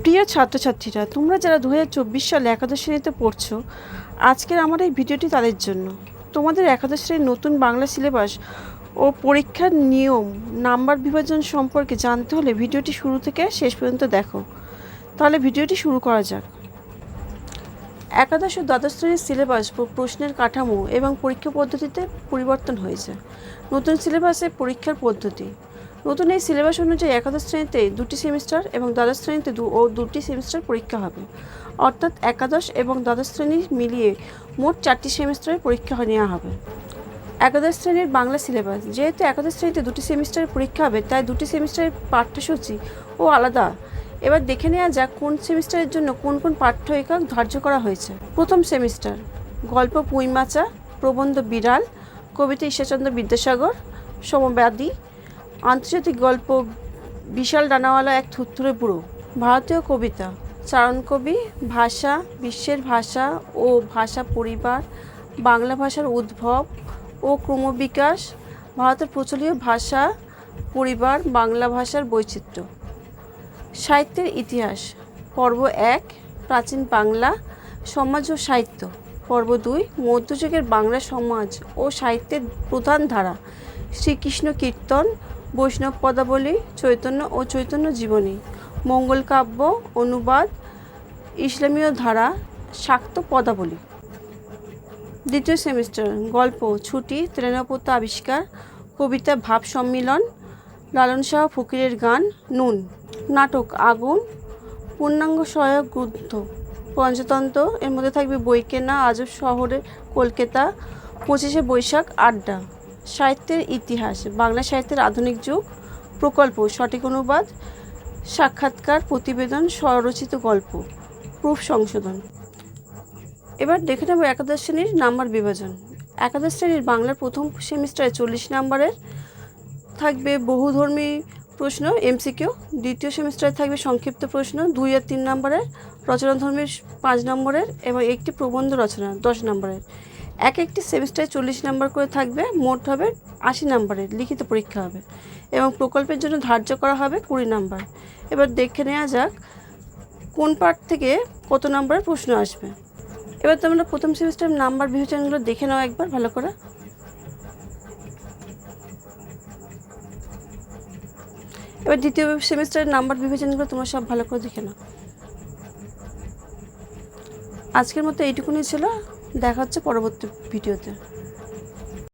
প্রিয় ছাত্রছাত্রীরা, তোমরা যারা 2024 সালে একাদশ শ্রেণীতে পড়ছো, আজকের আমার এই ভিডিওটি তাদের জন্য। তোমাদের একাদশ শ্রেণীর নতুন বাংলা সিলেবাস ও পরীক্ষার নিয়ম, নাম্বার বিভাজন সম্পর্কে জানতে হলে ভিডিওটি শুরু থেকে শেষ পর্যন্ত দেখো। তাহলে ভিডিওটি শুরু করা যাক। একাদশ ও দ্বাদশ শ্রেণীর সিলেবাস, প্রশ্নের কাঠামো এবং পরীক্ষা পদ্ধতিতে পরিবর্তন হয়েছে। নতুন সিলেবাসে পরীক্ষার পদ্ধতি। নতুন এই সিলেবাস অনুযায়ী একাদশ শ্রেণীতে 2টি সেমিস্টার এবং দ্বাদশ শ্রেণীতে 2টি সেমিস্টার পরীক্ষা হবে। অর্থাৎ একাদশ এবং দ্বাদশ শ্রেণী মিলিয়ে মোট 4টি সেমিস্টারের পরীক্ষা নেওয়া হবে। একাদশ শ্রেণীর বাংলা সিলেবাস। যেহেতু একাদশ শ্রেণীতে 2টি সেমিস্টারের পরীক্ষা হবে, তাই 2টি সেমিস্টারের পাঠ্যসূচি ও আলাদা। এবার দেখে নেওয়া যাক কোন সেমিস্টারের জন্য কোন কোন পাঠ্য একক ধার্য করা হয়েছে। প্রথম সেমিস্টার: গল্প পুঁইমাচা, প্রবন্ধ বিড়াল, কবিতা ঈশ্বরচন্দ্র বিদ্যাসাগর, সমবাদী, আন্তর্জাতিক গল্প বিশাল ডানাওয়ালা এক থুরথুরে বুড়ো, ভারতীয় কবিতা, চারণকবি, ভাষা, বিশ্বের ভাষা ও ভাষা পরিবার, বাংলা ভাষার উদ্ভব ও ক্রমবিকাশ, ভারতের প্রচলিত ভাষা পরিবার, বাংলা ভাষার বৈচিত্র্য। সাহিত্যের ইতিহাস, পর্ব 1 প্রাচীন বাংলা সমাজ ও সাহিত্য, পর্ব 2 মধ্যযুগের বাংলা সমাজ ও সাহিত্যের প্রধান ধারা, শ্রীকৃষ্ণ কীর্তন, বৈষ্ণব পদাবলী, চৈতন্য ও চৈতন্য জীবনী, মঙ্গল কাব্য অনুবাদ, ইসলামীয় ধারা, শাক্ত পদাবলী। দ্বিতীয় সেমিস্টার: গল্প ছুটি, তৃণপোতা আবিষ্কার, কবিতা ভাব সম্মিলন, লালন শাহ ফকিরের গান, নুন, নাটক আগুন, পূর্ণাঙ্গ সহায়ক গ্রন্থ পঞ্চতন্ত্র, এর মধ্যে থাকবে বইকেনা, আজব শহরে কলকাতা, 25শে বৈশাখ, আড্ডা। সাহিত্যের ইতিহাস, বাংলা সাহিত্যের আধুনিক যুগ, প্রকল্প, সঠিক অনুবাদ, সাক্ষাৎকার, প্রতিবেদন, স্বরচিত গল্প, প্রুফ সংশোধন। এবার দেখে নেব একাদশ শ্রেণীর নাম্বার বিভাজন। একাদশ শ্রেণীর বাংলার প্রথম সেমিস্টারে 40 নম্বরের থাকবে বহুধর্মী প্রশ্ন এমসিকিউ। দ্বিতীয় সেমিস্টারে থাকবে সংক্ষিপ্ত প্রশ্ন 2 আর 3 নম্বরের, রচনাধর্মীর 5 নম্বরের এবং একটি প্রবন্ধ রচনা 10 নম্বরের। একটি সেমিস্টারে 40 নম্বর করে থাকবে, মোট হবে 80 নম্বরের লিখিত পরীক্ষা হবে এবং প্রকল্পের জন্য ধার্য করা হবে 20 নম্বর। এবার দেখে নেওয়া যাক কোন পার্ট থেকে কত নম্বরের প্রশ্ন আসবে। এবার তোমরা প্রথম সেমিস্টারের নাম্বার বিভাজনগুলো দেখে নাও একবার ভালো করে। এবার দ্বিতীয় সেমিস্টারের নাম্বার বিভাজনগুলো তোমরা সব ভালো করে দেখে নাও। আজকের মতো এইটুকুনি ছিল, দেখা হচ্ছে পরবর্তী ভিডিওতে।